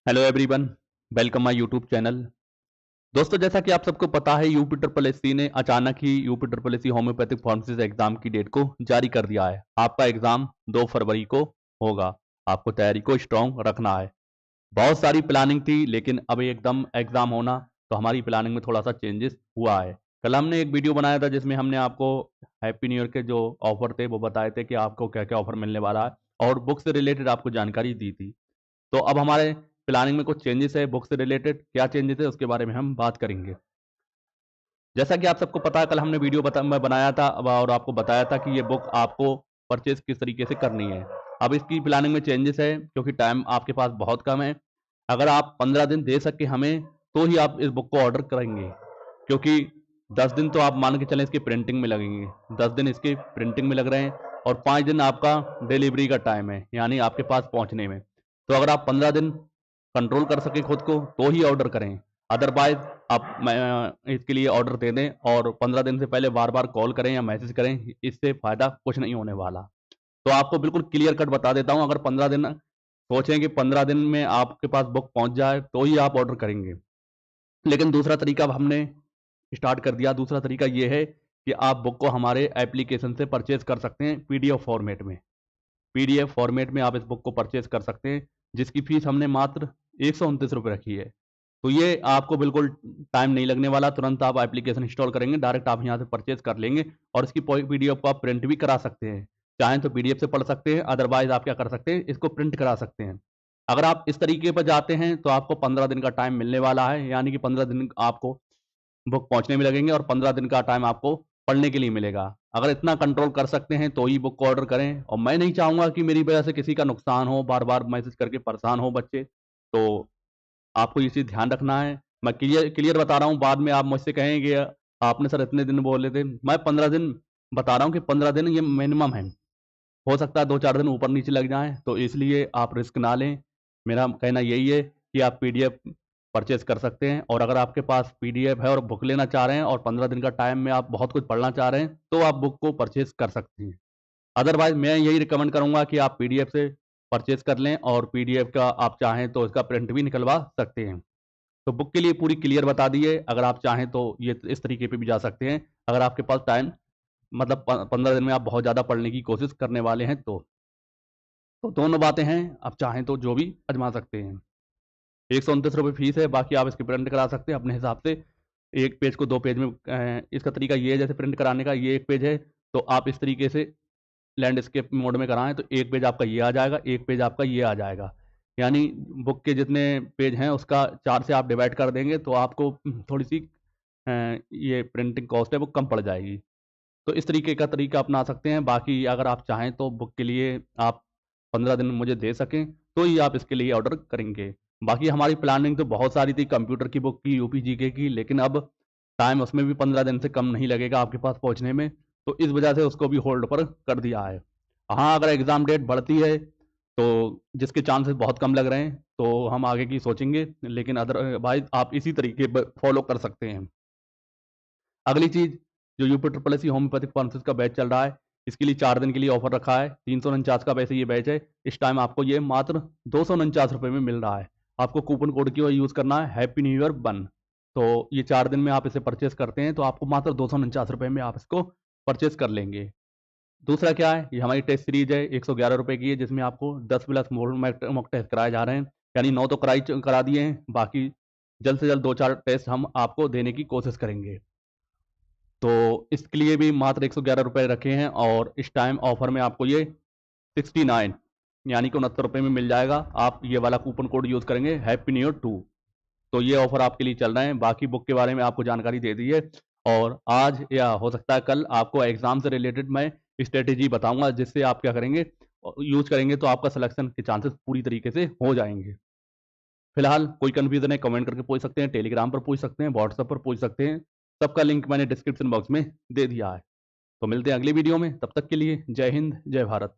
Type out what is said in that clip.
Hello everyone, welcome my YouTube channel. दोस्तों, जैसा कि आप सबको पता है, यूपी ट्रिपल एससी ने अचानक ही UP triple SC homeopathic pharmacist exam की डेट को जारी कर दिया है। आपका एग्जाम 2 फरवरी को होगा। आपको तैयारी को स्ट्रांग रखना है। बहुत सारी प्लानिंग थी, लेकिन अब एकदम एग्जाम होना तो हमारी प्लानिंग में थोड़ा सा चेंजेस हुआ है। कल हमने एक वीडियो बनाया था जिसमें हमने आपको हैप्पी न्यू ईयर के जो ऑफर थे वो बताए थे कि आपको क्या क्या ऑफर मिलने वाला है और बुक से रिलेटेड आपको जानकारी दी थी। तो अब हमारे प्लानिंग में कुछ चेंजेस है। बुक से रिलेटेड क्या चेंजेस है उसके बारे में हम बात करेंगे। जैसा कि आप सबको पता है, कल हमने वीडियो मैं बनाया था और आपको बताया था कि ये बुक आपको परचेज किस तरीके से करनी है। अब इसकी प्लानिंग में चेंजेस है क्योंकि टाइम आपके पास बहुत कम है। अगर आप 15 दिन दे सके हमें तो ही आप इस बुक को ऑर्डर करेंगे, क्योंकि 10 दिन तो आप मान के चलें इसकी प्रिंटिंग में लगेंगे। 10 दिन इसकी प्रिंटिंग में लग रहे हैं और 5 दिन आपका डिलीवरी का टाइम है, यानी आपके पास पहुंचने में। तो अगर आप 15 दिन कंट्रोल कर सके खुद को तो ही ऑर्डर करें। अदरवाइज आप इसके लिए ऑर्डर दे दें और 15 दिन से पहले बार बार कॉल करें या मैसेज करें, इससे फ़ायदा कुछ नहीं होने वाला। तो आपको बिल्कुल क्लियर कट बता देता हूँ, अगर 15 दिन सोचें कि 15 दिन में आपके पास बुक पहुँच जाए तो ही आप ऑर्डर करेंगे। लेकिन दूसरा तरीका अब हमने स्टार्ट कर दिया। दूसरा तरीका ये है कि आप बुक को हमारे एप्लीकेशन से परचेज कर सकते हैं पीडीएफ फॉर्मेट में। पीडीएफ फॉर्मेट में आप इस बुक को परचेज कर सकते हैं, जिसकी फीस हमने मात्र 129 रुपये रखी है। तो ये आपको बिल्कुल टाइम नहीं लगने वाला। तुरंत आप एप्लीकेशन इंस्टॉल करेंगे, डायरेक्ट आप यहाँ से परचेज कर लेंगे और इसकी पीडीएफ को आप प्रिंट भी करा सकते हैं। चाहें तो पीडीएफ से पढ़ सकते हैं, अदरवाइज आप क्या कर सकते हैं, इसको प्रिंट करा सकते हैं। अगर आप इस तरीके पर जाते हैं तो आपको 15 दिन का टाइम मिलने वाला है, यानी कि 15 दिन आपको बुक पहुंचने में लगेंगे और 15 दिन का टाइम आपको पढ़ने के लिए मिलेगा। अगर इतना कंट्रोल कर सकते हैं तो ही बुक को ऑर्डर करें। और मैं नहीं चाहूँगा कि मेरी वजह से किसी का नुकसान हो, बार बार मैसेज करके परेशान हो बच्चे। तो आपको ये चीज़ ध्यान रखना है। मैं क्लियर क्लियर बता रहा हूँ, बाद में आप मुझसे कहेंगे आपने सर इतने दिन बोले थे। मैं 15 दिन बता रहा हूँ कि 15 दिन ये मिनिमम है। हो सकता है 2-4 दिन ऊपर नीचे लग जाएँ, तो इसलिए आप रिस्क ना लें। मेरा कहना यही है कि आप पीडीएफ परचेज़ कर सकते हैं और अगर आपके पास पीडीएफ है और बुक लेना चाह रहे हैं और 15 दिन का टाइम में आप बहुत कुछ पढ़ना चाह रहे हैं, तो आप बुक को परचेज़ कर सकते हैं। अदरवाइज़ मैं यही रिकमेंड करूँगा कि आप पीडीएफ से परचेज़ कर लें और पीडीएफ का आप चाहें तो इसका प्रिंट भी निकलवा सकते हैं। तो बुक के लिए पूरी क्लियर बता दी है। अगर आप चाहें तो ये इस तरीके पे भी जा सकते हैं, अगर आपके पास टाइम मतलब 15 दिन में आप बहुत ज़्यादा पढ़ने की कोशिश करने वाले हैं तो। तो दोनों बातें हैं, आप चाहें तो जो भी आजमा सकते हैं। 129 रुपये फीस है, बाकी आप इसकी प्रिंट करा सकते हैं अपने हिसाब से। एक पेज को 2 पेज में इसका तरीका ये है, जैसे प्रिंट कराने का ये एक पेज है तो आप इस तरीके से लैंडस्केप मोड में कराएं तो एक पेज आपका ये आ जाएगा, एक पेज आपका ये आ जाएगा। यानी बुक के जितने पेज हैं उसका 4 से आप डिवाइड कर देंगे तो आपको थोड़ी सी ये प्रिंटिंग कॉस्ट है वो कम पड़ जाएगी। तो इस तरीके का तरीका अपना सकते हैं। बाकी अगर आप चाहें तो बुक के लिए आप 15 दिन मुझे दे सकें तो ही आप इसके लिए ऑर्डर करेंगे। बाकी हमारी प्लानिंग तो बहुत सारी थी, कंप्यूटर की बुक की, यूपी जीके की, लेकिन अब टाइम उसमें भी 15 दिन से कम नहीं लगेगा आपके पास पहुंचने में। तो इस वजह से उसको भी होल्ड पर कर दिया है। हाँ, अगर एग्ज़ाम डेट बढ़ती है तो जिसके चांसेस बहुत कम लग रहे हैं तो हम आगे की सोचेंगे, लेकिन अदरवाइज आप इसी तरीके पर फॉलो कर सकते हैं। अगली चीज़, जो UP triple SC homeopathic pharmacist का बैच चल रहा है, इसके लिए 4 दिन के लिए ऑफर रखा है। 349 का वैसे ये बैच है। इस टाइम आपको ये मात्र 249 रुपये में मिल रहा है। आपको कूपन कोड की यूज़ करना है हैप्पी न्यू ईयर 1। तो ये 4 दिन में आप इसे परचेस करते हैं तो आपको मात्र 249 रुपये में आप इसको परचेस कर लेंगे। दूसरा क्या है, ये हमारी टेस्ट सीरीज है, 111 रुपये की है, जिसमें आपको 10 प्लस मॉक टेस्ट कराए जा रहे हैं। यानी 9 तो करा दिए हैं, बाकी जल्द से जल्द 2-4 टेस्ट हम आपको देने की कोशिश करेंगे। तो इसके लिए भी मात्र 111 रुपये रखे हैं और इस टाइम ऑफर में आपको ये 69 यानी कि 69 रुपये में मिल जाएगा। आप ये वाला कूपन कोड यूज़ करेंगे हैप्पी न्यू ईयर 2। तो ये ऑफर आपके लिए चल रहे हैं। बाकी बुक के बारे में आपको जानकारी दे दी है और आज या हो सकता है कल आपको एग्जाम से रिलेटेड मैं स्ट्रेटेजी बताऊंगा, जिससे आप क्या करेंगे, यूज करेंगे तो आपका सिलेक्शन के चांसेस पूरी तरीके से हो जाएंगे। फिलहाल कोई कन्फ्यूजन है कमेंट करके पूछ सकते हैं, टेलीग्राम पर पूछ सकते हैं, व्हाट्सएप पर पूछ सकते हैं। सबका लिंक मैंने डिस्क्रिप्शन बॉक्स में दे दिया है। तो मिलते हैं अगली वीडियो में, तब तक के लिए जय हिंद जय भारत।